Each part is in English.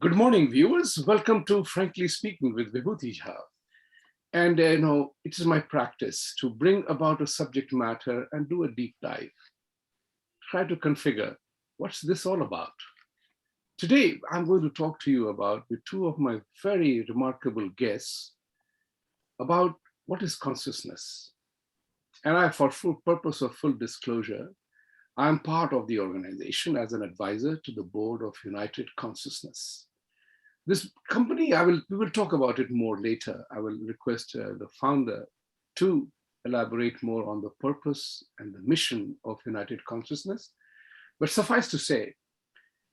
Good morning, viewers. Welcome to Frankly Speaking with Vibhuti Jha. And it is my practice to bring about a subject matter and do a deep dive. Try to configure what's this all about. Today, I'm going to talk to you about, with two of my very remarkable guests, about what is consciousness. And for full purpose of full disclosure, I'm part of the organization as an advisor to the board of United Consciousness. This company, we will talk about it more later. I will request the founder to elaborate more on the purpose and the mission of United Consciousness. But suffice to say,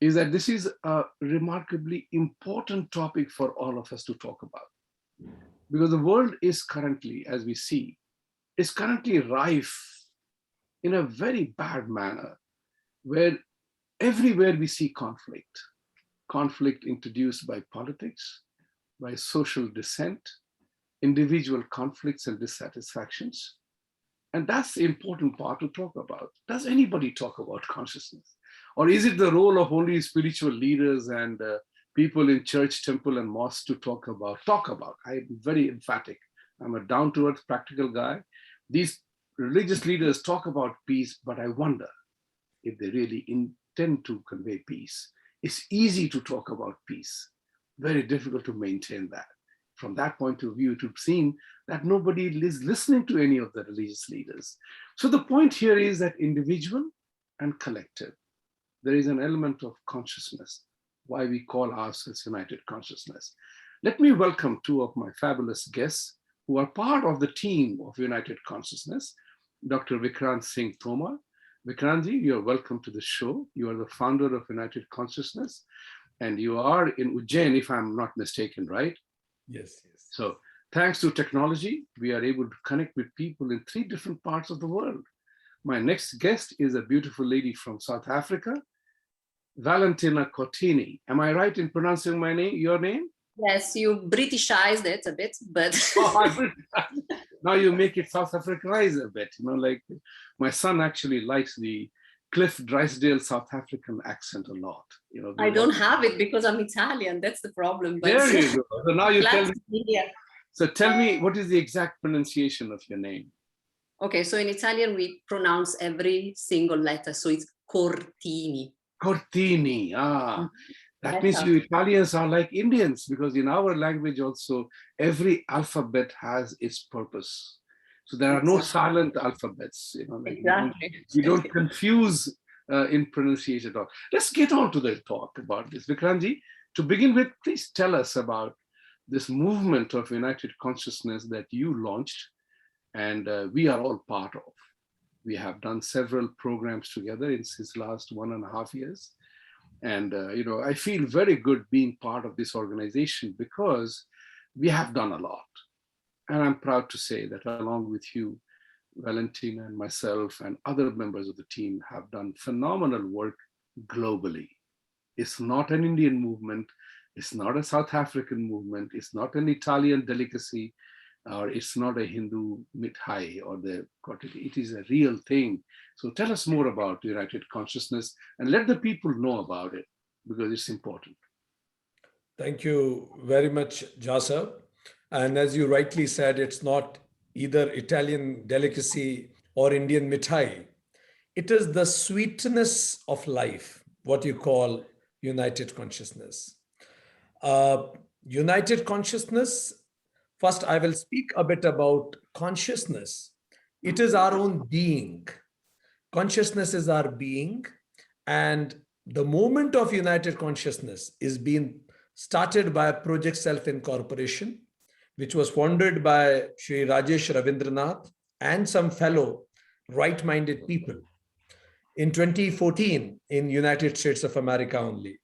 is that this is a remarkably important topic for all of us to talk about. Because the world is currently, as we see, is currently rife in a very bad manner, where everywhere we see conflict introduced by politics, by social dissent, individual conflicts and dissatisfactions. And that's the important part to talk about. Does anybody talk about consciousness? Or is it the role of only spiritual leaders and people in church, temple, and mosque to talk about? I'm very emphatic. I'm a down-to-earth practical guy. These religious leaders talk about peace, but I wonder if they really intend to convey peace. It's easy to talk about peace, very difficult to maintain that. From that point of view, to seem that nobody is listening to any of the religious leaders. So the point here is that individual and collective, there is an element of consciousness, why we call ourselves United Consciousness. Let me welcome two of my fabulous guests who are part of the team of United Consciousness, Dr. Vikrant Singh Tomar. Vikrantji, you're welcome to the show. You are the founder of United Consciousness, and you are in Ujjain, if I'm not mistaken, right? Yes. So thanks to technology, we are able to connect with people in 3 different parts of the world. My next guest is a beautiful lady from South Africa, Valentina Cortini. Am I right in pronouncing your name? Yes, you Britishized it a bit, but... Now you make it South Africanized a bit, like my son actually likes the Cliff Drysdale South African accent a lot. I don't have it because I'm Italian, that's the problem. But there you go. So now you tell me. Yeah. So tell me, what is the exact pronunciation of your name? Okay, so in Italian, we pronounce every single letter. So it's Cortini. Cortini, That means you Italians are like Indians, because in our language also, every alphabet has its purpose. So there are no silent alphabets. Exactly. We don't confuse in pronunciation at all. Let's get on to the talk about this. Vikrantji, to begin with, please tell us about this movement of United Consciousness that you launched and we are all part of. We have done several programs together in these last 1.5 years. And, I feel very good being part of this organization because we have done a lot. And I'm proud to say that along with you, Valentina and myself and other members of the team have done phenomenal work globally. It's not an Indian movement. It's not a South African movement. It's not an Italian delicacy, or it's not a Hindu mithai or the Cortini. It is a real thing. So tell us more about United Consciousness and let the people know about it, because it's important. Thank you very much, Jasa. And as you rightly said, it's not either Italian delicacy or Indian mithai. It is the sweetness of life, what you call United Consciousness. United Consciousness, first I will speak a bit about consciousness. It is our own being. Consciousness is our being, and the movement of United Consciousness is being started by Project Self-Incorporation, which was founded by Shri Rajesh Ravindranath and some fellow right-minded people in 2014 in United States of America only.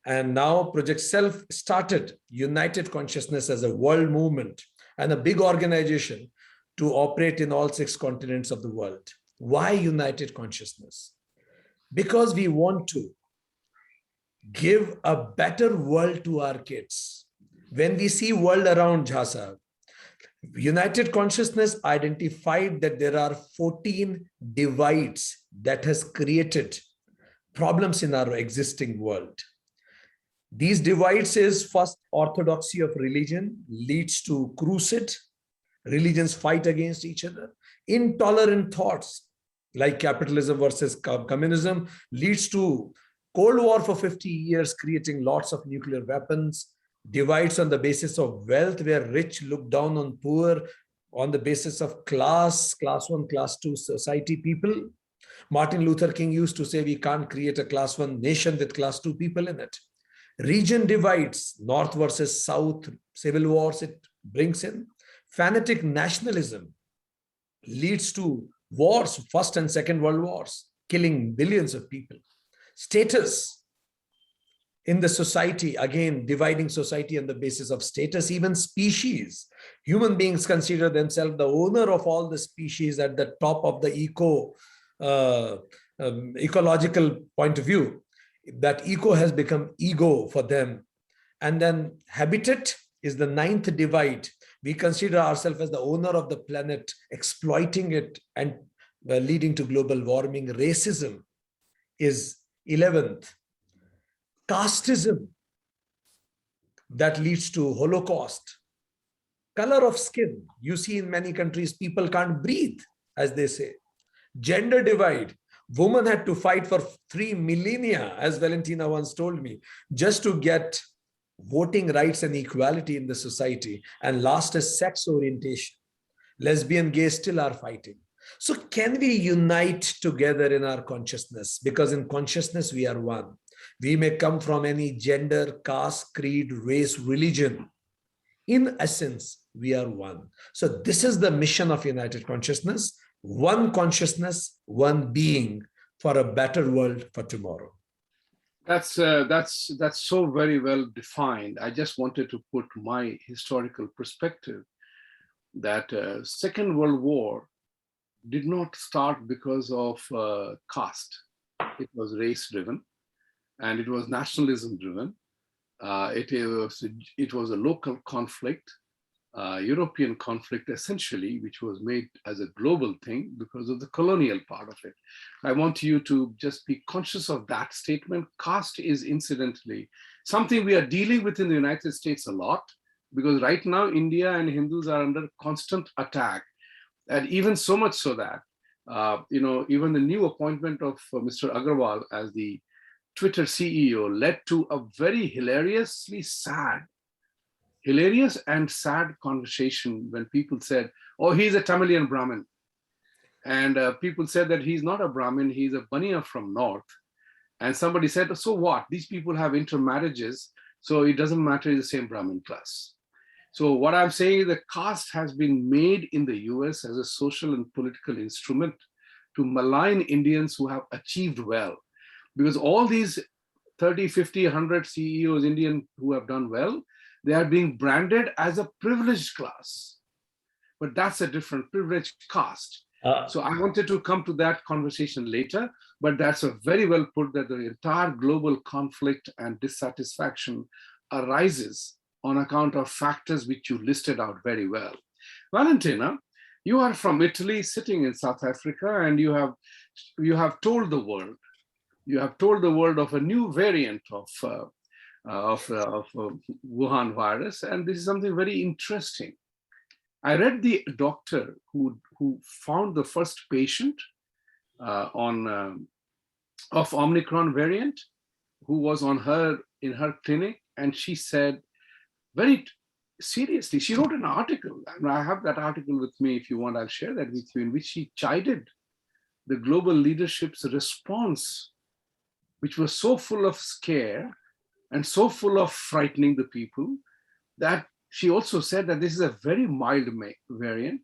And now Project Self started United Consciousness as a world movement and a big organization to operate in all 6 continents of the world. Why United Consciousness? Because we want to give a better world to our kids. When we see world around, Jhasa, United Consciousness identified that there are 14 divides that has created problems in our existing world. These divides is first, orthodoxy of religion leads to crusade. Religions fight against each other. Intolerant thoughts like capitalism versus communism leads to Cold War for 50 years, creating lots of nuclear weapons. Divides on the basis of wealth, where rich look down on poor, on the basis of class 1, class 2 society people. Martin Luther King used to say we can't create a class 1 nation with class 2 people in it. Region divides, North versus South, civil wars it brings in. Fanatic nationalism leads to wars, First and Second World Wars, killing billions of people. Status in the society, again, dividing society on the basis of status, even species. Human beings consider themselves the owner of all the species at the top of the ecological point of view. That eco has become ego for them. And then habitat is the ninth divide. We consider ourselves as the owner of the planet, exploiting it and leading to global warming. Racism is 11th. Casteism, that leads to Holocaust. Color of skin, you see in many countries, people can't breathe, as they say. Gender divide, women had to fight for 3 millennia, as Valentina once told me, just to get voting rights and equality in the society. And last is sex orientation. Lesbian, gay still are fighting. So can we unite together in our consciousness? Because in consciousness, we are one. We may come from any gender, caste, creed, race, religion. In essence, we are one. So this is the mission of United Consciousness. One consciousness, one being for a better world for tomorrow. That's so very well defined. I just wanted to put my historical perspective that Second World War did not start because of caste. It was race driven and it was nationalism driven. It was a local conflict, European conflict essentially, which was made as a global thing because of the colonial part of it. I want you to just be conscious of that statement. Caste is incidentally something we are dealing with in the United States a lot, because right now India and Hindus are under constant attack. And even so much so that, even the new appointment of Mr. Agarwal as the Twitter CEO led to a very hilarious and sad conversation when people said, oh, he's a Tamilian Brahmin. And people said that he's not a Brahmin, he's a Baniya from North. And somebody said, so what? These people have intermarriages, so it doesn't matter, it's the same Brahmin class. So what I'm saying is that caste has been made in the US as a social and political instrument to malign Indians who have achieved well. Because all these 30, 50, 100 CEOs, Indian, who have done well, they are being branded as a privileged class. But that's a different privileged caste. So I wanted to come to that conversation later, but that's a very well put that the entire global conflict and dissatisfaction arises on account of factors which you listed out very well. Valentina, you are from Italy, sitting in South Africa, and you have told the world. You have told the world of a new variant of Wuhan virus, and this is something very interesting. I read the doctor who found the first patient of Omicron variant, who was in her clinic, and she said very seriously, she wrote an article, and I have that article with me. If you want, I'll share that with you, in which she chided the global leadership's response, which was so full of scare and so full of frightening the people, that she also said that this is a very mild variant.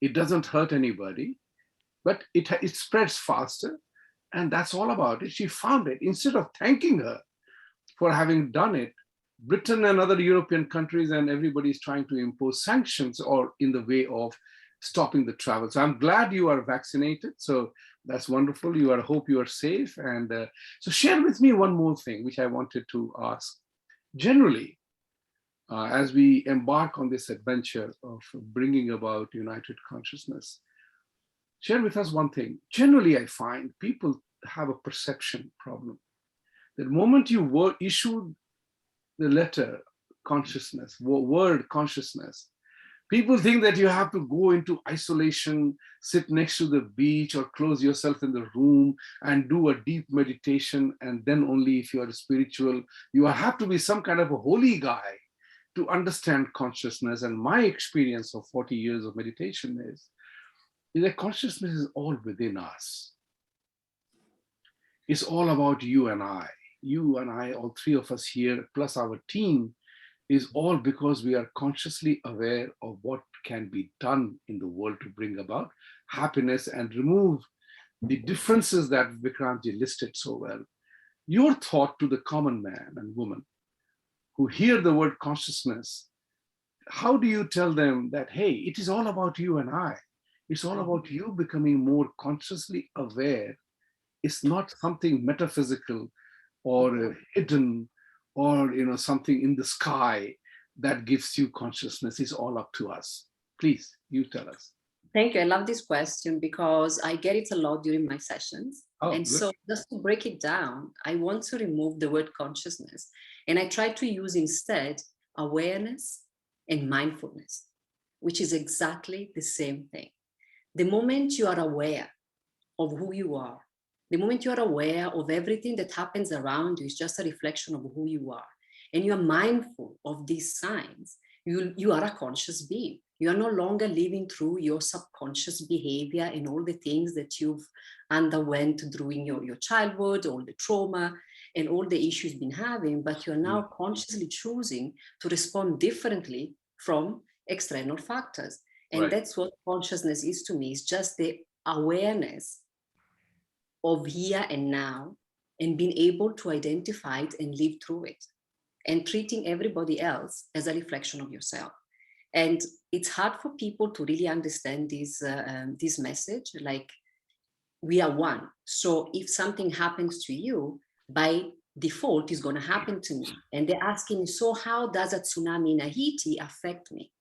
It doesn't hurt anybody, but it spreads faster, and that's all about it. She found it. Instead of thanking her for having done it, Britain and other European countries and everybody is trying to impose sanctions or in the way of stopping the travel. So I'm glad you are vaccinated. So that's wonderful. I hope you are safe. And so share with me one more thing, which I wanted to ask. Generally, as we embark on this adventure of bringing about United Consciousness, share with us one thing. Generally, I find people have a perception problem. The moment you issue the letter consciousness, word consciousness. People think that you have to go into isolation, sit next to the beach or close yourself in the room and do a deep meditation. And then only if you are spiritual, you have to be some kind of a holy guy to understand consciousness. And my experience of 40 years of meditation is that consciousness is all within us. It's all about you and I. You and I, all three of us here, plus our team, is all because we are consciously aware of what can be done in the world to bring about happiness and remove the differences that Vikrantji listed so well. Your thought to the common man and woman who hear the word consciousness, how do you tell them that, hey, it is all about you and I? It's all about you becoming more consciously aware. It's not something metaphysical or hidden or something in the sky that gives you consciousness. Is all up to us. Please, you tell us. Thank you. I love this question because I get it a lot during my sessions. And good. so just to break it down, I want to remove the word consciousness. And I try to use instead awareness and mindfulness, which is exactly the same thing. The moment you are aware of who you are, the moment you are aware of everything that happens around you is just a reflection of who you are. And you are mindful of these signs, you are a conscious being. You are no longer living through your subconscious behavior and all the things that you've underwent during your childhood, all the trauma and all the issues you've been having, but you're now consciously choosing to respond differently from external factors. And that's what consciousness is to me. It's just the awareness of here and now and being able to identify it and live through it and treating everybody else as a reflection of yourself. And it's hard for people to really understand this message, like we are one. So if something happens to you, by default, it's going to happen to me. And they're asking, so how does a tsunami in Haiti affect me?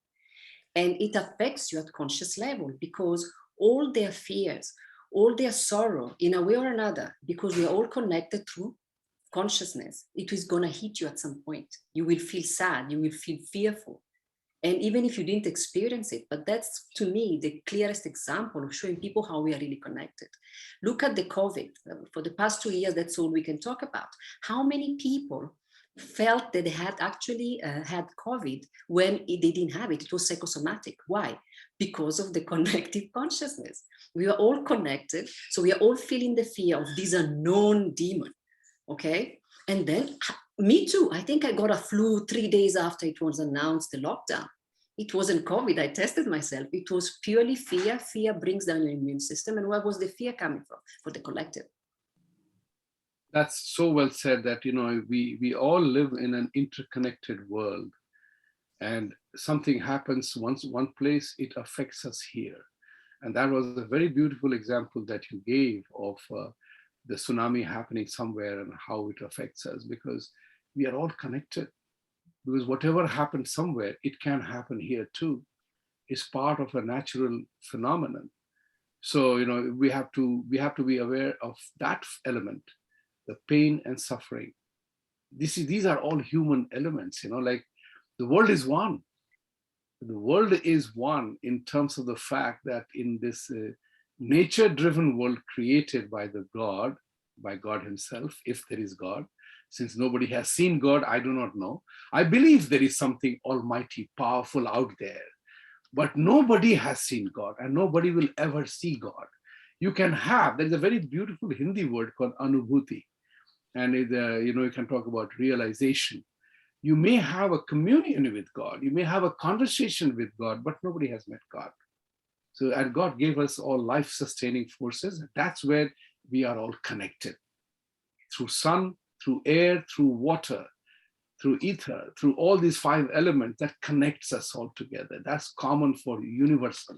And it affects you at conscious level because all their fears, all their sorrow, in a way or another, because we are all connected through consciousness, it is going to hit you at some point. You will feel sad, you will feel fearful. And even if you didn't experience it, but that's to me the clearest example of showing people how we are really connected. Look at the COVID. For the past 2 years, that's all we can talk about. How many people felt that they had actually had COVID when they didn't have it? It was psychosomatic. Why? Because of the connective consciousness. We are all connected. So we are all feeling the fear of this unknown demon. Okay. And then me too. I think I got a flu 3 days after it was announced, the lockdown. It wasn't COVID. I tested myself. It was purely fear. Fear brings down your immune system. And where was the fear coming from? For the collective. That's so well said that, we all live in an interconnected world, and something happens one place, it affects us here. And that was a very beautiful example that you gave of the tsunami happening somewhere and how it affects us, because we are all connected. Because whatever happened somewhere, it can happen here too. It's part of a natural phenomenon. So, we have to be aware of that element, the pain and suffering. These are all human elements, like the world is one. The world is one in terms of the fact that in this nature-driven world created by God himself, if there is God. Since nobody has seen God, I do not know. I believe there is something almighty, powerful out there, but nobody has seen God and nobody will ever see God. You can have, there's a very beautiful Hindi word called anubhuti. And you can talk about realization. You may have a communion with God, you may have a conversation with God, but nobody has met God. So, and God gave us all life-sustaining forces. That's where we are all connected. Through sun, through air, through water, through ether, through all these 5 elements that connects us all together. That's common for universal.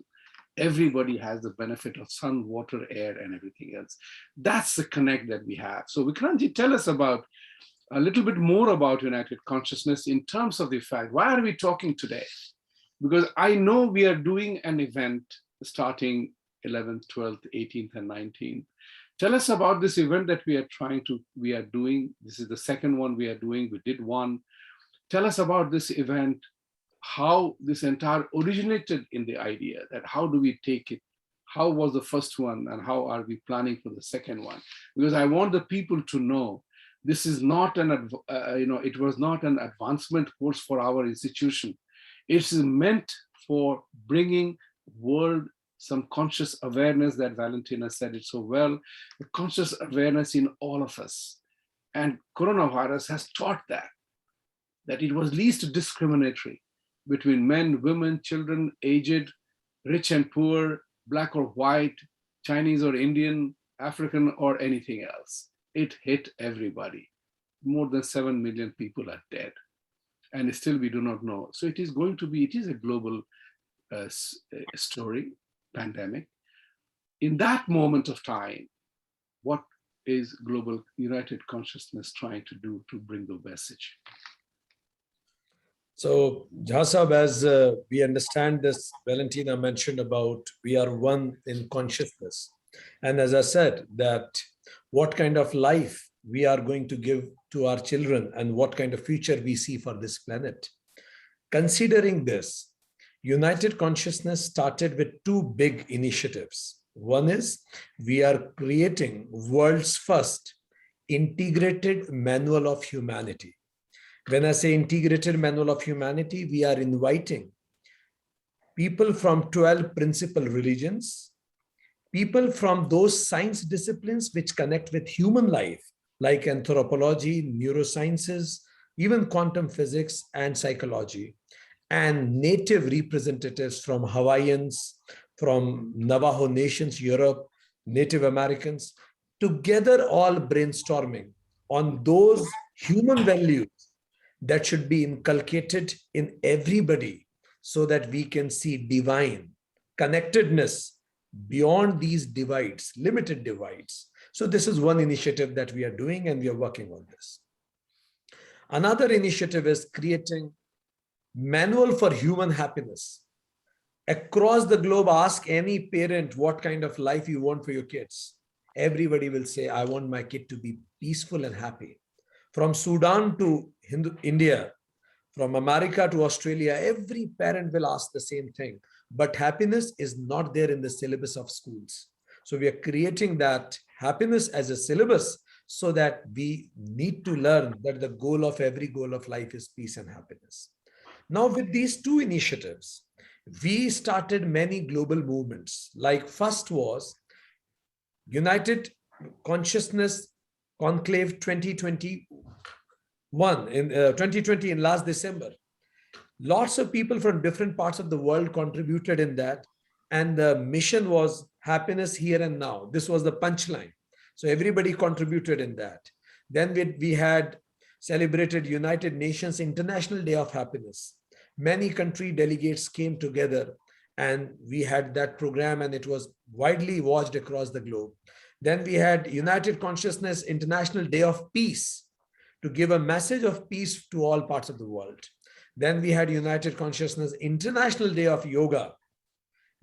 Everybody has the benefit of sun, water, air, and everything else. That's the connect that we have. So Vikrantji, tell us about a little bit more about United Consciousness in terms of the fact, why are we talking today? Because I know we are doing an event starting 11th, 12th, 18th, and 19th. Tell us about this event that we are doing. This is the second one we are doing. We did one. Tell us about this event, how this entire originated in the idea that how do we take it? How was the first one and how are we planning for the second one? Because I want the people to know this is not it was not an advancement course for our institution. It's meant for bringing world some conscious awareness that Valentina said it so well, the conscious awareness in all of us. And coronavirus has taught that it was least discriminatory between men, women, children, aged, rich and poor, black or white, Chinese or Indian, African or anything else. It hit everybody. More than 7 million people are dead. And still we do not know. So it is a global story, pandemic. In that moment of time, what is global united consciousness trying to do to bring the message? So, Jha Sahab, as we understand this, Valentina mentioned about we are one in consciousness. And as I said, that what kind of life we are going to give to our children and what kind of future we see for this planet. Considering this, United Consciousness started with two big initiatives. One is we are creating world's first integrated manual of humanity. When I say integrated manual of humanity, we are inviting people from 12 principal religions, people from those science disciplines which connect with human life, like anthropology, neurosciences, even quantum physics and psychology, and native representatives from Hawaiians, from Navajo nations, Europe, Native Americans, together all brainstorming on those human values that should be inculcated in everybody so that we can see divine connectedness beyond these divides, limited divides. So this is one initiative that we are doing and we are working on this. Another initiative is creating manual for human happiness. Across the globe, ask any parent what kind of life you want for your kids. Everybody will say, I want my kid to be peaceful and happy. From Sudan to India, from America to Australia, every parent will ask the same thing. But happiness is not there in the syllabus of schools. So we are creating that happiness as a syllabus so that we need to learn that the goal of every goal of life is peace and happiness. Now, with these two initiatives, we started many global movements. Like first was United Consciousness Conclave 2021 in 2020 in last December. Lots of people from different parts of the world contributed in that. And the mission was happiness here and now. This was the punchline. So everybody contributed in that. Then we had celebrated United Nations International Day of Happiness. Many country delegates came together and we had that program and it was widely watched across the globe. Then we had United Consciousness International Day of Peace to give a message of peace to all parts of the world. Then we had United Consciousness International Day of Yoga,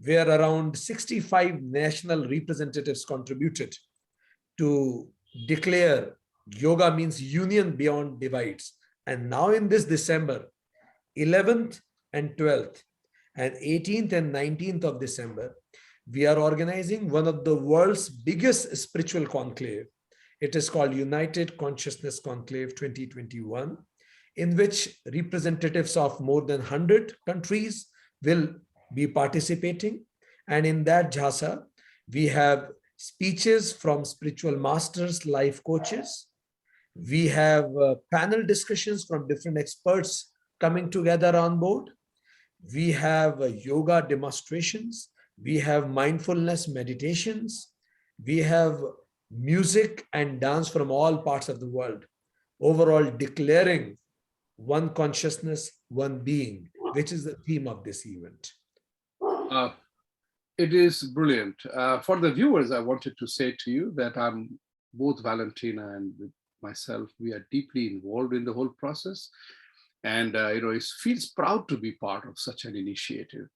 where around 65 national representatives contributed to declare yoga means union beyond divides. And now in this December, 11th and 12th, and 18th and 19th of December, we are organizing one of the world's biggest spiritual conclave. It is called United Consciousness Conclave 2021, in which representatives of more than 100 countries will be participating. And in that jhasa, we have speeches from spiritual masters, life coaches. We have panel discussions from different experts coming together on board. We have yoga demonstrations. We have mindfulness meditations. We have music and dance from all parts of the world, overall declaring one consciousness, one being, which is the theme of this event. It is brilliant. For the viewers, I wanted to say to you that both Valentina and myself, we are deeply involved in the whole process. And, it feels proud to be part of such an initiative,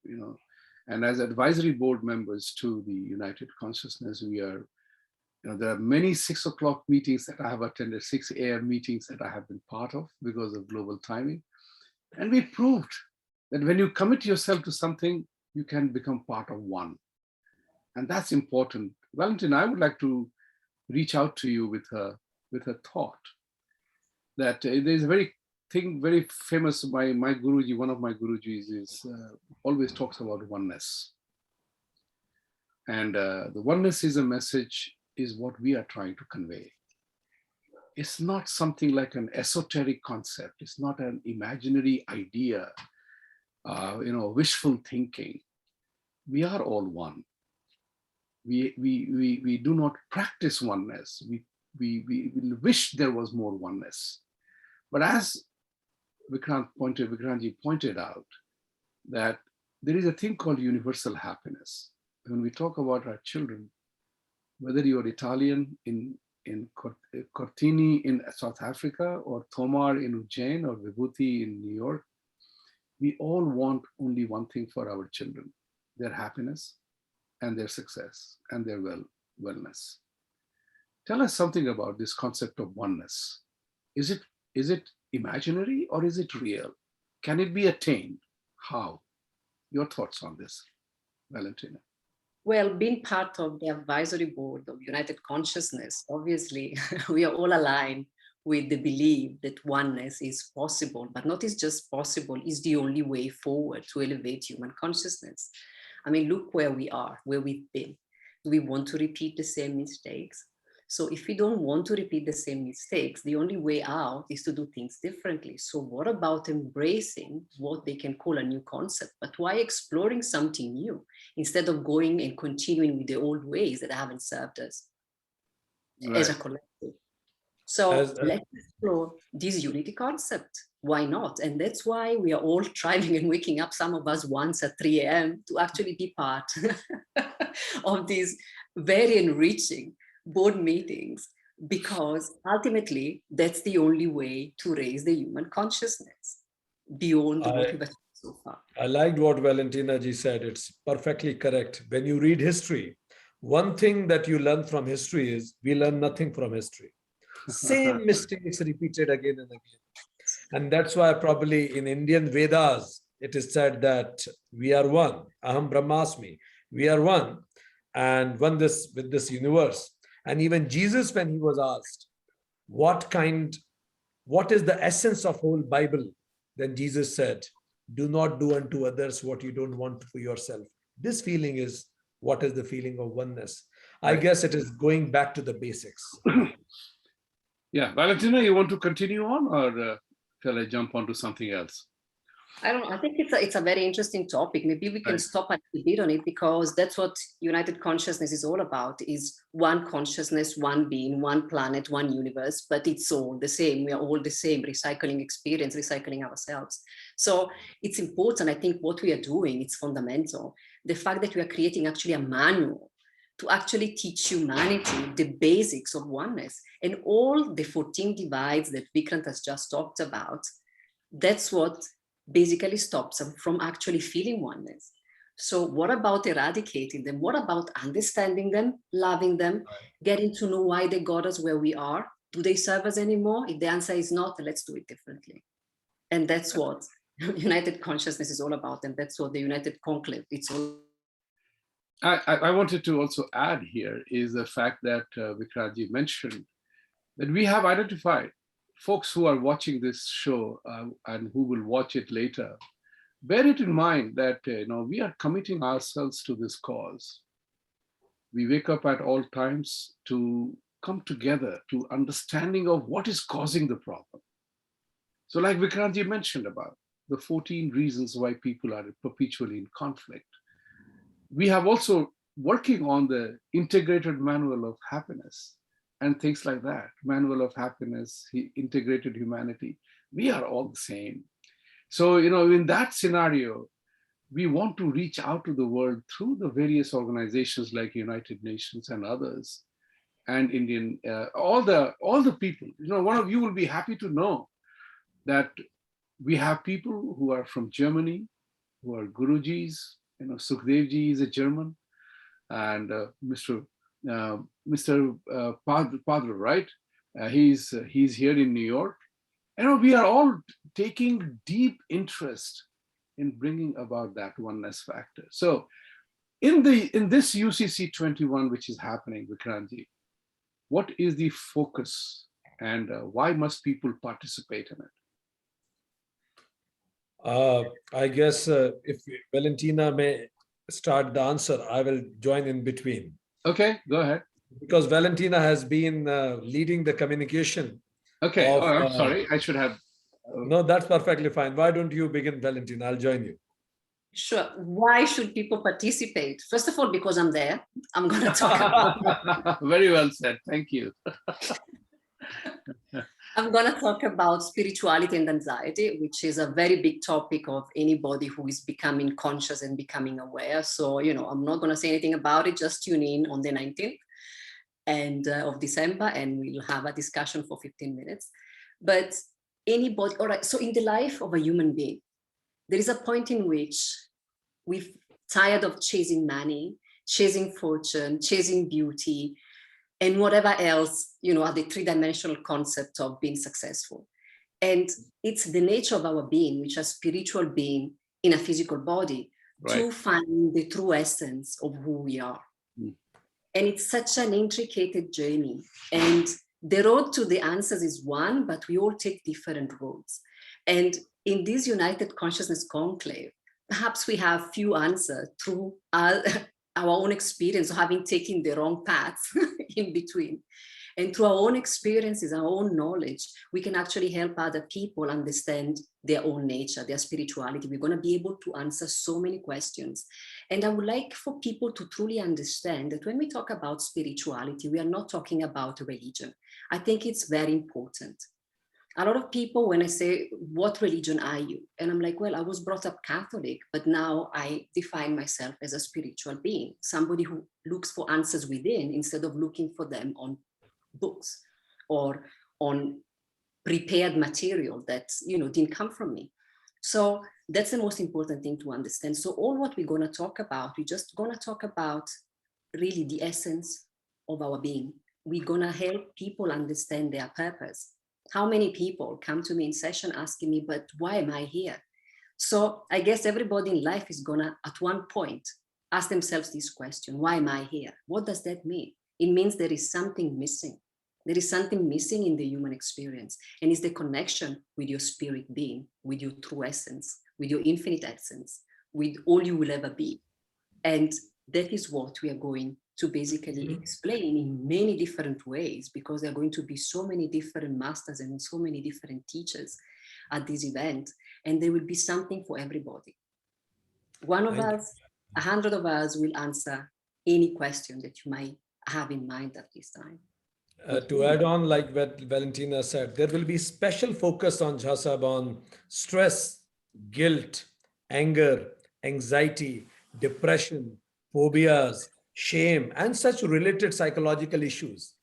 And as advisory board members to the United Consciousness, we are, there are many 6 o'clock meetings that I have attended, 6 a.m. meetings that I have been part of because of global timing. And we proved that when you commit yourself to something, you can become part of one. And that's important. Valentina, I would like to reach out to you with a thought that there's a very famous, my Guruji, one of my Gurujis is always talks about oneness. And the oneness is a message, is what we are trying to convey. It's not something like an esoteric concept. It's not an imaginary idea, wishful thinking. We are all one. We do not practice oneness. We wish there was more oneness. But as Vikrantji pointed out, that there is a thing called universal happiness. When we talk about our children, whether you're Italian in Cortini in South Africa, or Tomar in Ujjain, or Vibhuti in New York, we all want only one thing for our children: their happiness and their success and their wellness. Tell us something about this concept of oneness. Is it imaginary or is it real? Can it be attained? How? Your thoughts on this, Valentina? Well, being part of the advisory board of United Consciousness, obviously, we are all aligned with the belief that oneness is possible, but not is just possible, is the only way forward to elevate human consciousness. I mean, look where we are, where we've been. Do we want to repeat the same mistakes? So if we don't want to repeat the same mistakes, the only way out is to do things differently. So what about embracing what they can call a new concept, but why exploring something new instead of going and continuing with the old ways that haven't served us as a collective? So let's explore this unity concept. Why not? And that's why we are all striving and waking up, some of us once at 3 a.m. to actually be part of these very enriching board meetings, because ultimately that's the only way to raise the human consciousness beyond what we've achieved so far. I liked what Valentina ji said. It's perfectly correct. When you read history, one thing that you learn from history is we learn nothing from history. Same mistakes repeated again and again. And that's why probably in Indian Vedas, it is said that we are one. Aham Brahmasmi. We are one and one with this universe. And even Jesus, when he was asked, what is the essence of whole Bible? Then Jesus said, do not do unto others what you don't want for yourself. This feeling is what is the feeling of oneness. I guess it is going back to the basics. Yeah, Valentina, you want to continue on, or shall I jump onto something else? I don't know. I think it's a very interesting topic. Maybe we can stop a bit on it, because that's what United Consciousness is all about, is one consciousness, one being, one planet, one universe, but it's all the same. We are all the same, recycling experience, recycling ourselves. So it's important. I think what we are doing, it's fundamental. The fact that we are creating actually a manual to actually teach humanity the basics of oneness, and all the 14 divides that Vikrant has just talked about, that's what basically stops them from actually feeling oneness. So what about eradicating them? What about understanding them, loving them, getting to know why they got us where we are? Do they serve us anymore? If the answer is not, let's do it differently. And that's what United Consciousness is all about. And that's what the United Conclave, it's all. I wanted to also add here is the fact that Vikrantji mentioned that we have identified folks who are watching this show and who will watch it later. Bear it in mind that we are committing ourselves to this cause. We wake up at all times to come together to understanding of what is causing the problem. So like Vikrantji mentioned about the 14 reasons why people are perpetually in conflict. We have also working on the integrated manual of happiness and things like that. Manual of happiness, integrated humanity. We are all the same. So, in that scenario, we want to reach out to the world through the various organizations like United Nations and others, and Indian, all the people. One of you will be happy to know that we have people who are from Germany, who are Gurujis. Sukhdevji is a German, and Mr. Padre, right? He's here in New York, We are all taking deep interest in bringing about that oneness factor. So in this UCC 21, which is happening, Vikrantji, what is the focus and why must people participate in it? I guess if Valentina may start the answer, I will join in between. Okay, go ahead. Because Valentina has been leading the communication. Okay, of, I'm sorry, I should have. No, that's perfectly fine. Why don't you begin, Valentina? I'll join you. Sure. Why should people participate? First of all, because I'm there. I'm going to talk about Very well said. Thank you. I'm going to talk about spirituality and anxiety, which is a very big topic of anybody who is becoming conscious and becoming aware. So, I'm not going to say anything about it. Just tune in on the 19th of December, and we'll have a discussion for 15 minutes. But anybody, all right. So in the life of a human being, there is a point in which we're tired of chasing money, chasing fortune, chasing beauty, and whatever else, are the three-dimensional concept of being successful. And it's the nature of our being, which is a spiritual being in a physical body, right, to find the true essence of who we are. Mm. And it's such an intricate journey. And the road to the answers is one, but we all take different roads. And in this United Consciousness Conclave, perhaps we have few answers through our own experience of having taken the wrong paths in between. And through our own experiences, our own knowledge, we can actually help other people understand their own nature, their spirituality. We're going to be able to answer so many questions. And I would like for people to truly understand that when we talk about spirituality, we are not talking about religion. I think it's very important. A lot of people, when I say, what religion are you? And I'm like, well, I was brought up Catholic, but now I define myself as a spiritual being, somebody who looks for answers within instead of looking for them on books or on prepared material that, didn't come from me. So that's the most important thing to understand. So all what we're going to talk about, we're just going to talk about really the essence of our being. We're going to help people understand their purpose. How many people come to me in session asking me, but why am I here? So I guess everybody in life is gonna, at one point, ask themselves this question: why am I here? What does that mean? It means there is something missing. There is something missing in the human experience, and it's the connection with your spirit being, with your true essence, with your infinite essence, with all you will ever be. And that is what we are going to basically explain in many different ways, because there are going to be so many different masters and so many different teachers at this event, and there will be something for everybody. One of us, 100 of us will answer any question that you might have in mind at this time. To add on, like what Valentina said, there will be special focus on Jha Sahab on stress, guilt, anger, anxiety, depression, phobias, shame, and such related psychological issues.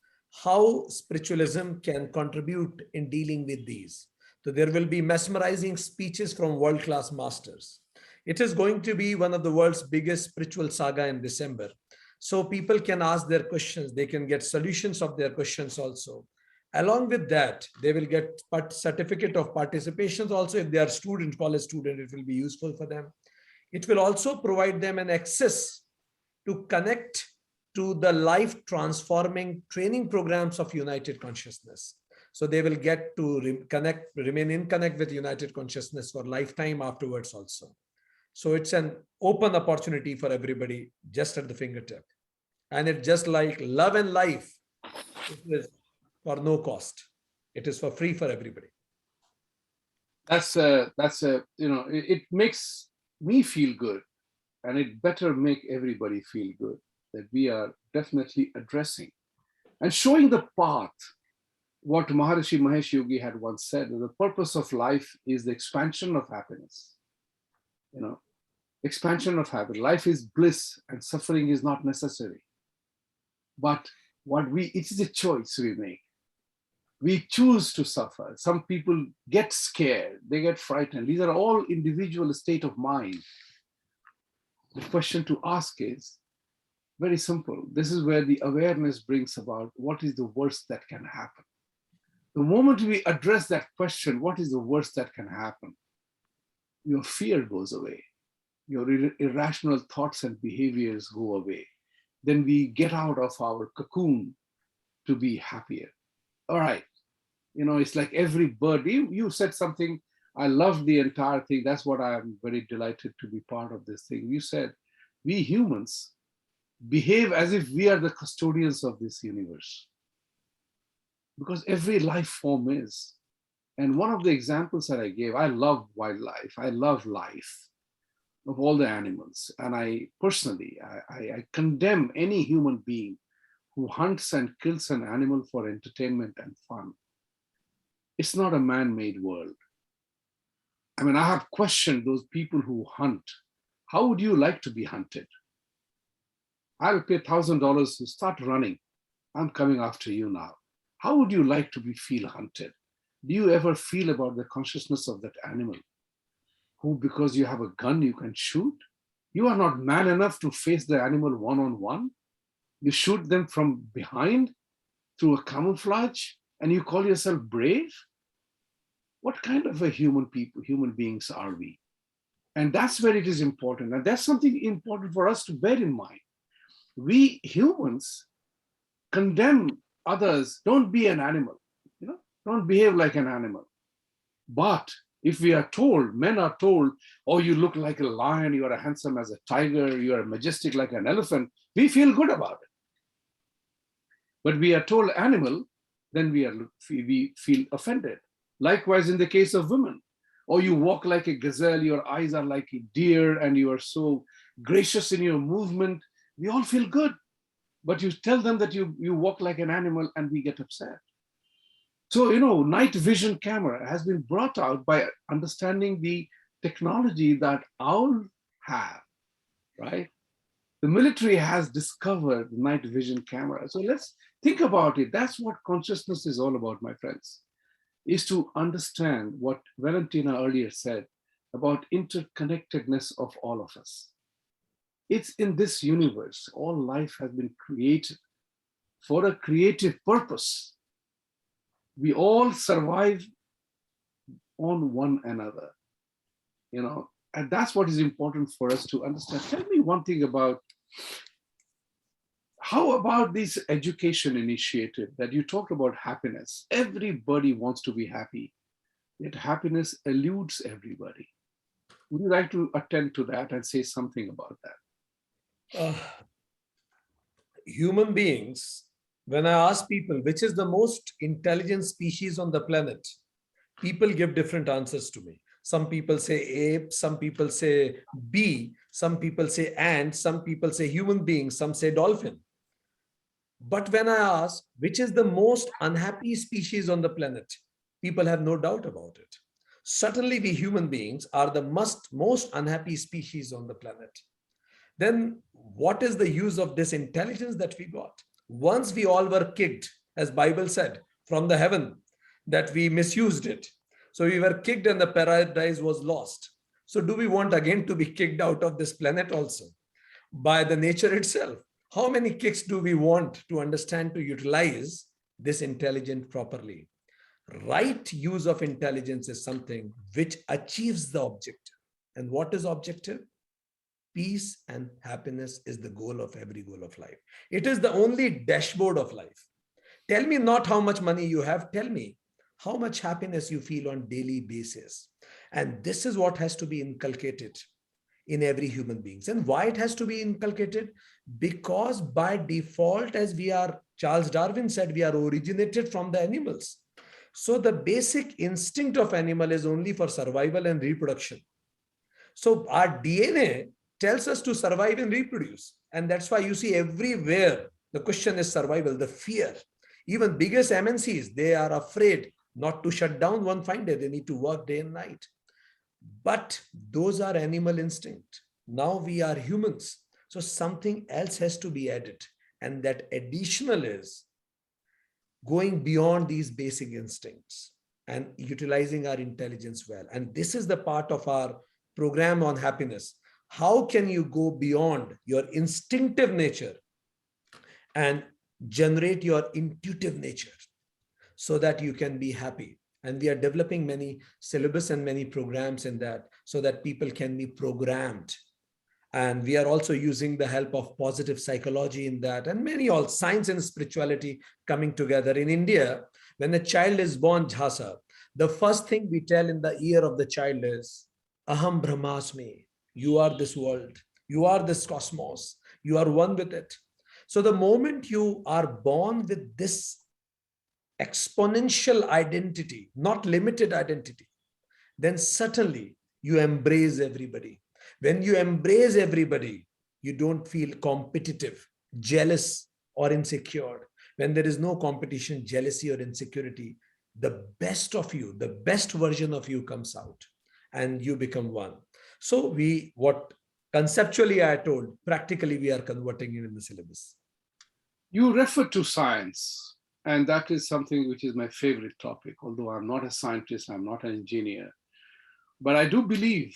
How spiritualism can contribute in dealing with these. So there will be mesmerizing speeches from world-class masters. It is going to be one of the world's biggest spiritual saga in December. So people can ask their questions. They can get solutions of their questions also. Along with that, they will get certificate of participation also. If they are student, college student, it will be useful for them. It will also provide them an access to connect to the life transforming training programs of United Consciousness. So they will get to remain in connect with United Consciousness for lifetime afterwards also. So it's an open opportunity for everybody, just at the fingertip. And it's just like love and life. It is for no cost. It is for free for everybody. It makes me feel good, and it better make everybody feel good, that we are definitely addressing and showing the path. What Maharishi Mahesh Yogi had once said, the purpose of life is the expansion of happiness. Expansion of happiness. Life is bliss and suffering is not necessary. But it is a choice we make. We choose to suffer. Some people get scared, they get frightened. These are all individual state of mind. The question to ask is very simple. This is where the awareness brings about what is the worst that can happen. The moment we address that question, what is the worst that can happen? Your fear goes away. Your irrational thoughts and behaviors go away. Then we get out of our cocoon to be happier. All right. It's like every bird. You said something. I love the entire thing. That's what I'm very delighted to be part of this thing. You said, we humans behave as if we are the custodians of this universe. Because every life form is. And one of the examples that I gave, I love wildlife. I love life of all the animals. And I personally, I condemn any human being who hunts and kills an animal for entertainment and fun. It's not a man-made world. I mean, I have questioned those people who hunt. How would you like to be hunted? I'll pay $1,000 to start running. I'm coming after you now. How would you like to feel hunted? Do you ever feel about the consciousness of that animal who, because you have a gun, you can shoot? You are not man enough to face the animal one-on-one. You shoot them from behind through a camouflage and you call yourself brave? What kind of a human beings are we? And that's where it is important. And that's something important for us to bear in mind. We humans condemn others, don't be an animal, don't behave like an animal. But if we are told, men are told, oh, you look like a lion, you are handsome as a tiger, you are majestic like an elephant, we feel good about it. But we are told animal, then we feel offended. Likewise, in the case of women, or you walk like a gazelle, your eyes are like a deer, and you are so gracious in your movement, we all feel good. But you tell them that you walk like an animal and we get upset. So, night vision camera has been brought out by understanding the technology that owls have, right? The military has discovered night vision camera. So let's think about it. That's what consciousness is all about, my friends, is to understand what Valentina earlier said about interconnectedness of all of us. It's in this universe, all life has been created for a creative purpose. We all survive on one another, and that's what is important for us to understand. Tell me one thing about, how about this education initiative that you talked about happiness? Everybody wants to be happy, yet happiness eludes everybody. Would you like to attend to that and say something about that? Human beings, when I ask people which is the most intelligent species on the planet, people give different answers to me. Some people say ape, some people say bee, some people say ant, some people say human being, some say dolphin. But when I ask which is the most unhappy species on the planet, people have no doubt about it. Certainly we human beings are the most unhappy species on the planet. Then what is the use of this intelligence that we got? Once we all were kicked, as Bible said, from the heaven, that we misused it. So we were kicked and the paradise was lost. So do we want again to be kicked out of this planet also by the nature itself? How many kicks do we want to understand to utilize this intelligence properly? Right use of intelligence is something which achieves the objective. And what is objective? Peace and happiness is the goal of every goal of life. It is the only dashboard of life. Tell me not how much money you have, tell me how much happiness you feel on daily basis. And this is what has to be inculcated in every human being. And why it has to be inculcated? Because by default, as we are, Charles Darwin said, we are originated from the animals. So the basic instinct of animal is only for survival and reproduction. So our DNA tells us to survive and reproduce. And that's why you see everywhere, the question is survival, the fear. Even biggest MNCs, they are afraid not to shut down one fine day. They need to work day and night. But those are animal instinct. Now we are humans. So something else has to be added. And that additional is going beyond these basic instincts and utilizing our intelligence well. And this is the part of our program on happiness. How can you go beyond your instinctive nature and generate your intuitive nature? so that you can be happy. And we are developing many syllabus and many programs in that so that people can be programmed. And we are also using the help of positive psychology in that, and many all science and spirituality coming together. In India, when a child is born, Jhasa, the first thing we tell in the ear of the child is, Aham Brahmasmi, you are this world, you are this cosmos, you are one with it. So the moment you are born with this exponential identity, not limited identity, then certainly you embrace everybody. When you embrace everybody, you don't feel competitive, jealous, or insecure. When there is no competition, jealousy, or insecurity, the best of you, the best version of you comes out and you become one. So what conceptually I told, practically we are converting it in the syllabus. You refer to science, and that is something which is my favorite topic, although I'm not a scientist, I'm not an engineer. But I do believe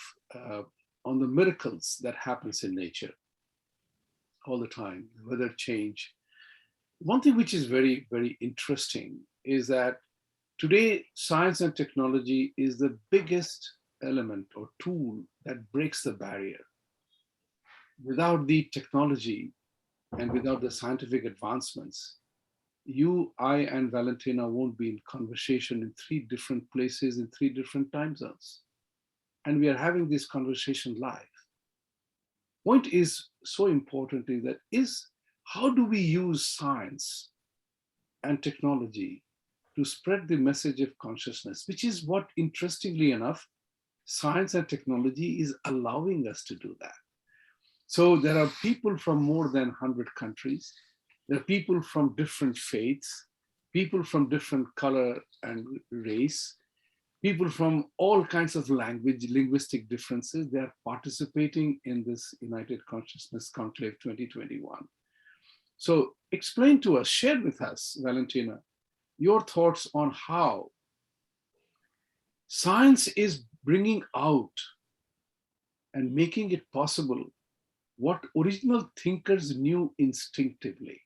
on the miracles that happens in nature all the time, weather change. One thing which is very, very interesting is that today science and technology is the biggest element or tool that breaks the barrier. Without the technology and without the scientific advancements, you, I, and Valentina won't be in conversation in 3 different places in 3 different time zones. And we are having this conversation live. Point is so important is how do we use science and technology to spread the message of consciousness, which is what, interestingly enough, science and technology is allowing us to do that. So there are people from more than 100 countries. There are people from different faiths, people from different color and race, people from all kinds of linguistic differences. They are participating in this United Consciousness Conclave 2021. So explain to us, share with us, Valentina, your thoughts on how science is bringing out and making it possible what original thinkers knew instinctively.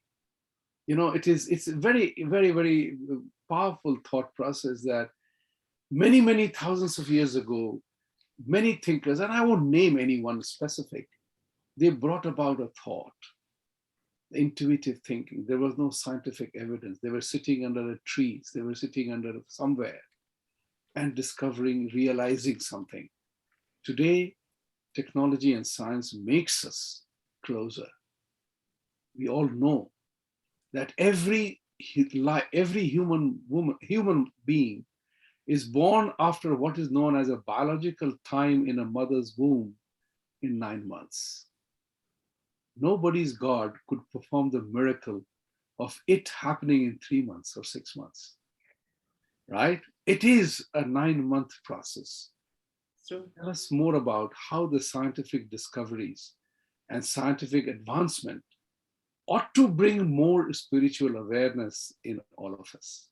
You know, it's a very, very, very powerful thought process that many, many thousands of years ago, many thinkers, and I won't name anyone specific, they brought about a thought, intuitive thinking. There was no scientific evidence. They were sitting under the trees. They were sitting under somewhere and discovering, realizing something. Today, technology and science makes us closer. We all know that every human being is born after what is known as a biological time in a mother's womb in 9 months. Nobody's God could perform the miracle of it happening in 3 months or 6 months, right? It is a 9-month process. So tell us more about how the scientific discoveries and scientific advancement ought to bring more spiritual awareness in all of us.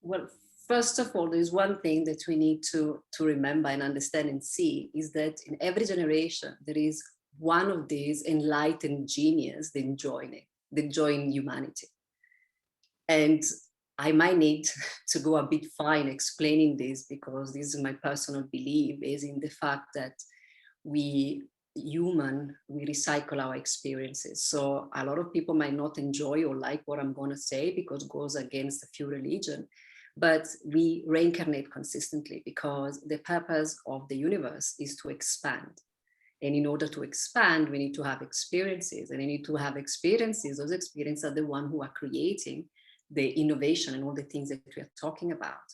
Well, first of all, there's one thing that we need to remember and understand and see is that in every generation, there is one of these enlightened genius that join humanity. And I might need to go a bit fine explaining this because this is my personal belief, is in the fact that we recycle our experiences. So a lot of people might not enjoy or like what I'm going to say because it goes against a few religion, but we reincarnate consistently because the purpose of the universe is to expand. And in order to expand, we need to have experiences, and we need to have experiences. Those experiences are the one who are creating the innovation and all the things that we are talking about.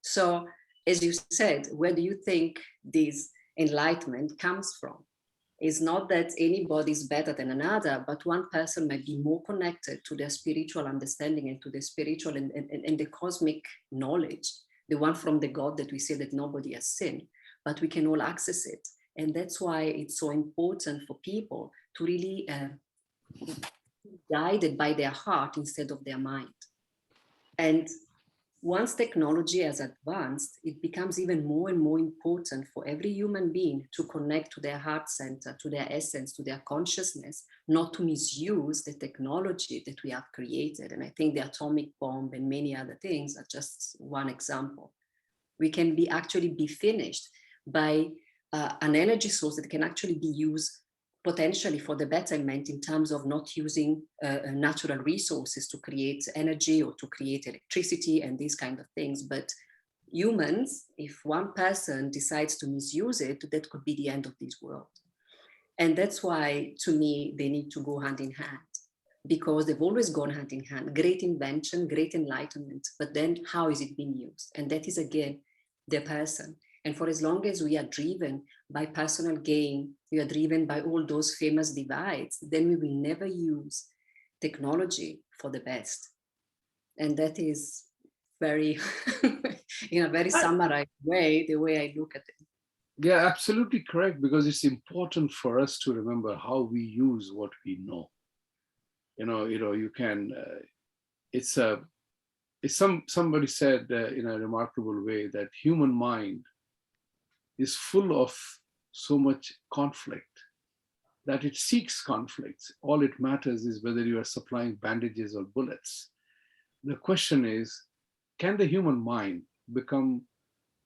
So as you said, where do you think this enlightenment comes from? It's not that anybody is better than another, but one person might be more connected to their spiritual understanding and to the spiritual and the cosmic knowledge, the one from the God that we say that nobody has seen, but we can all access it. And that's why it's so important for people to really be guided by their heart instead of their mind. And once technology has advanced, it becomes even more and more important for every human being to connect to their heart center, to their essence, to their consciousness, not to misuse the technology that we have created. And I think the atomic bomb and many other things are just one example. We can actually be finished by an energy source that can actually be used potentially for the betterment in terms of not using natural resources to create energy or to create electricity and these kind of things. But humans, if one person decides to misuse it, that could be the end of this world. And that's why, to me, they need to go hand in hand, because they've always gone hand in hand. Great invention, great enlightenment, but then how is it being used? And that is, again, the person. And for as long as we are driven by personal gain, we are driven by all those famous divides, then we will never use technology for the best. And that is very, in a very summarized way, the way I look at it. Yeah, absolutely correct, because it's important for us to remember how we use what we know. You can, somebody said in a remarkable way that human mind is full of so much conflict that it seeks conflicts. All it matters is whether you are supplying bandages or bullets. The question is, can the human mind become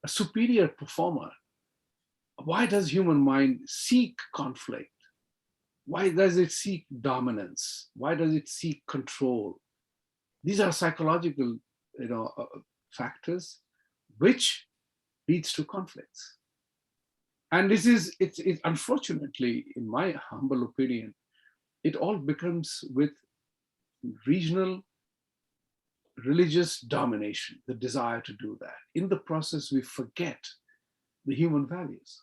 a superior performer? Why does human mind seek conflict? Why does it seek dominance? Why does it seek control? These are psychological, factors which leads to conflicts. And it's unfortunately, in my humble opinion, it all becomes with regional religious domination, the desire to do that. In the process, we forget the human values.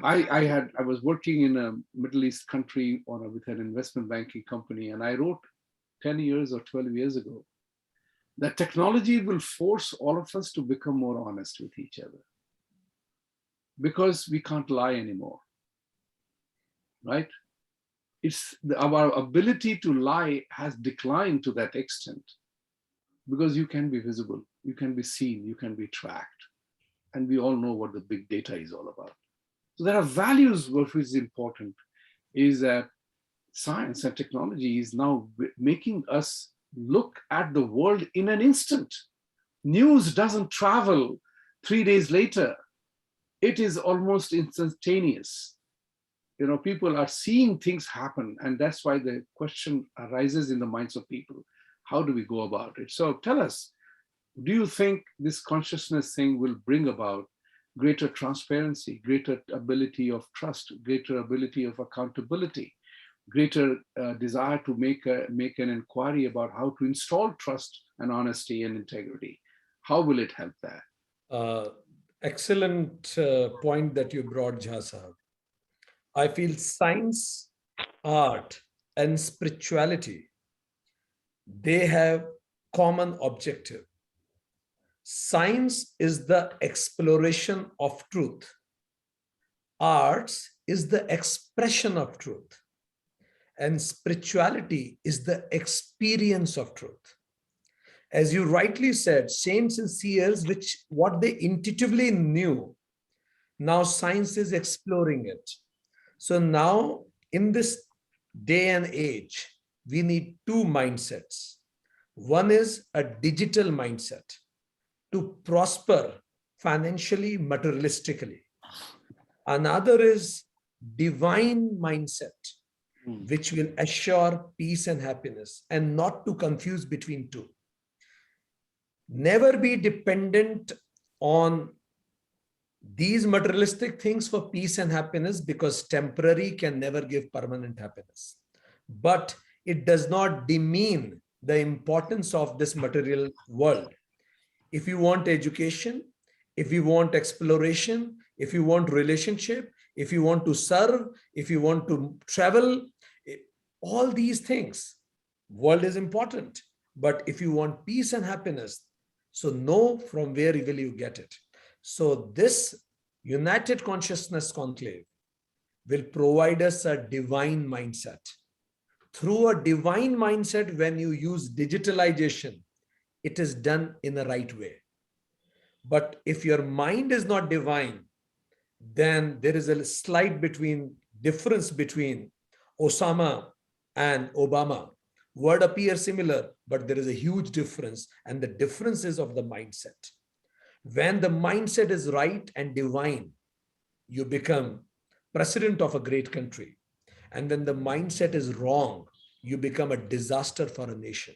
I was working in a Middle East country with an investment banking company, and I wrote 10 years or 12 years ago that technology will force all of us to become more honest with each other, because we can't lie anymore, right? Our ability to lie has declined to that extent, because you can be visible, you can be seen, you can be tracked. And we all know what the big data is all about. So there are values. What is important is that science and technology is now making us look at the world in an instant. News doesn't travel 3 days later. It is almost instantaneous. People are seeing things happen, and that's why the question arises in the minds of people. How do we go about it? So tell us, do you think this consciousness thing will bring about greater transparency, greater ability of trust, greater ability of accountability, greater desire to make an inquiry about how to install trust and honesty and integrity? How will it help that? Excellent point that you brought, Jha Sahab. I feel science, art, and spirituality, they have common objective. Science is the exploration of truth. Arts is the expression of truth. And spirituality is the experience of truth. As you rightly said, saints and seers, what they intuitively knew, now science is exploring it. So now in this day and age, we need two mindsets. One is a digital mindset to prosper financially, materialistically. Another is divine mindset, which will assure peace and happiness, and not to confuse between two. Never be dependent on these materialistic things for peace and happiness, because temporary can never give permanent happiness. But it does not demean the importance of this material world. If you want education, if you want exploration, if you want relationship, if you want to serve, if you want to travel, all these things, world is important. But if you want peace and happiness, so know from where will you get it. So this United Consciousness Conclave will provide us a divine mindset. Through a divine mindset, when you use digitalization, it is done in the right way. But if your mind is not divine, then there is a slight difference between Osama and Obama. Word appears similar, but there is a huge difference, and the difference is of the mindset. When the mindset is right and divine, you become president of a great country. And when the mindset is wrong, you become a disaster for a nation.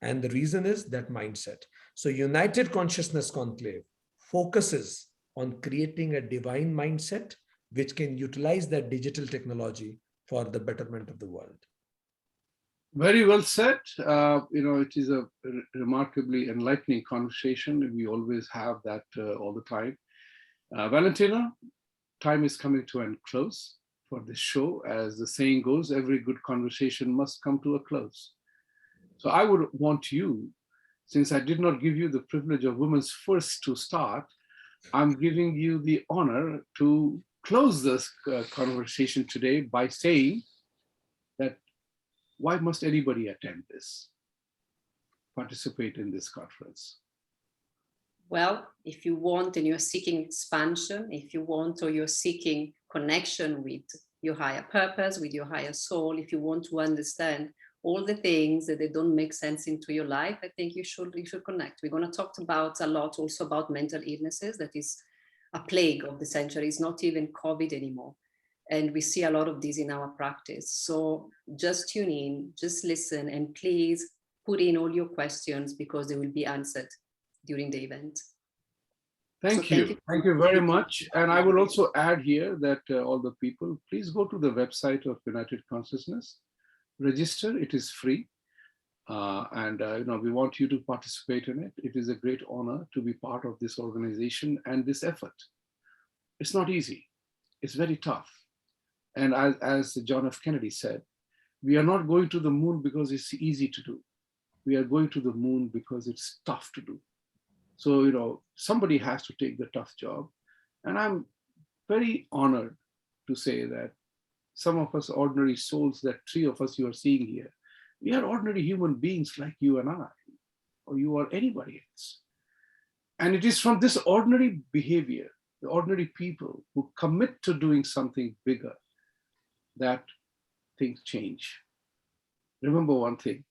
And the reason is that mindset. So United Consciousness Conclave focuses on creating a divine mindset which can utilize that digital technology for the betterment of the world. Very well said. It is a remarkably enlightening conversation. We always have that all the time. Valentina, time is coming to an close for this show. As the saying goes, every good conversation must come to a close. So I would want you, since I did not give you the privilege of women's first to start, I'm giving you the honor to close this conversation today by saying that why must anybody attend this, participate in this conference? Well, if you want and you're seeking expansion, if you want or you're seeking connection with your higher purpose, with your higher soul, if you want to understand all the things that they don't make sense into your life, I think you should connect. We're going to talk about a lot also about mental illnesses. That is a plague of the century. It's not even COVID anymore. And we see a lot of these in our practice. So just tune in, just listen, and please put in all your questions because they will be answered during the event. Thank you. Thank you very much. And I will also add here that all the people, please go to the website of United Consciousness, register, it is free. We want you to participate in it. It is a great honor to be part of this organization and this effort. It's not easy. It's very tough. And as John F. Kennedy said, we are not going to the moon because it's easy to do. We are going to the moon because it's tough to do. So, somebody has to take the tough job. And I'm very honored to say that some of us ordinary souls, that three of us you are seeing here, we are ordinary human beings like you and I, or you or anybody else. And it is from this ordinary behavior, the ordinary people who commit to doing something bigger, that things change. Remember one thing,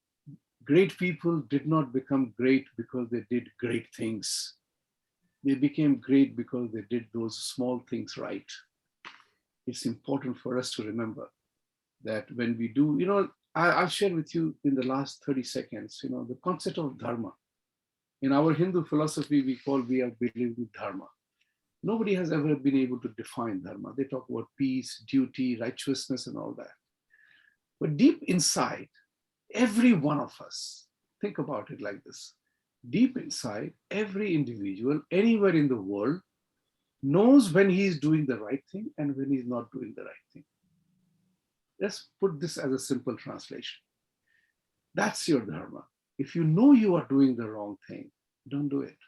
great people did not become great because they did great things. They became great because they did those small things right. It's important for us to remember that when we do, I'll share with you in the last 30 seconds, the concept of dharma. In our Hindu philosophy, we are believing in dharma. Nobody has ever been able to define dharma. They talk about peace, duty, righteousness, and all that. But deep inside, every one of us, think about it like this. Deep inside, every individual, anywhere in the world, knows when he's doing the right thing and when he's not doing the right thing. Let's put this as a simple translation. That's your dharma. If you know you are doing the wrong thing, don't do it.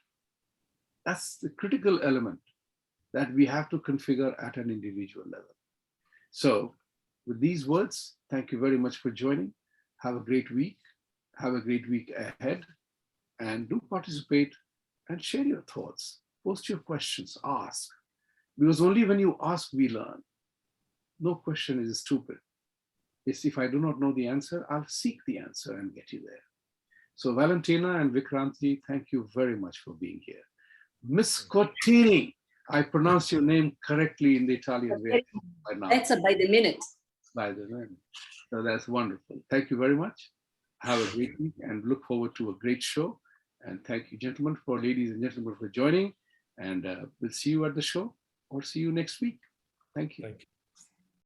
That's the critical element that we have to configure at an individual level. So with these words, thank you very much for joining. Have a great week. Have a great week ahead. And do participate and share your thoughts. Post your questions, ask. Because only when you ask, we learn. No question is stupid. It's if I do not know the answer, I'll seek the answer and get you there. So Valentina and Vikranti, thank you very much for being here. Miss Cortini, I pronounced your name correctly in the Italian way by now. That's by the minute. By the minute. So that's wonderful. Thank you very much. Have a great week and look forward to a great show. And thank you, gentlemen, ladies and gentlemen, for joining. And we'll see you at the show or see you next week. Thank you. Thank you.